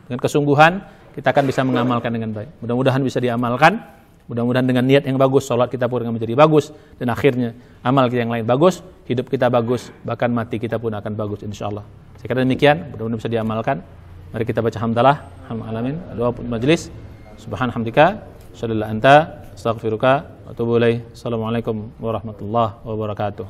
dengan kesungguhan kita akan bisa mengamalkan dengan baik. Mudah-mudahan bisa diamalkan. Mudah-mudahan dengan niat yang bagus, salat kita pun akan menjadi bagus dan akhirnya amal kita yang lain bagus, hidup kita bagus, bahkan mati kita pun akan bagus insyaallah. Saya kira demikian, mudah-mudahan bisa diamalkan. Mari kita baca hamdalah, alhamdulillah, doa majelis. Subhanallah hamdika, sallallahu anta, astaghfiruka wa atubu ilaih. Assalamualaikum warahmatullahi wabarakatuh.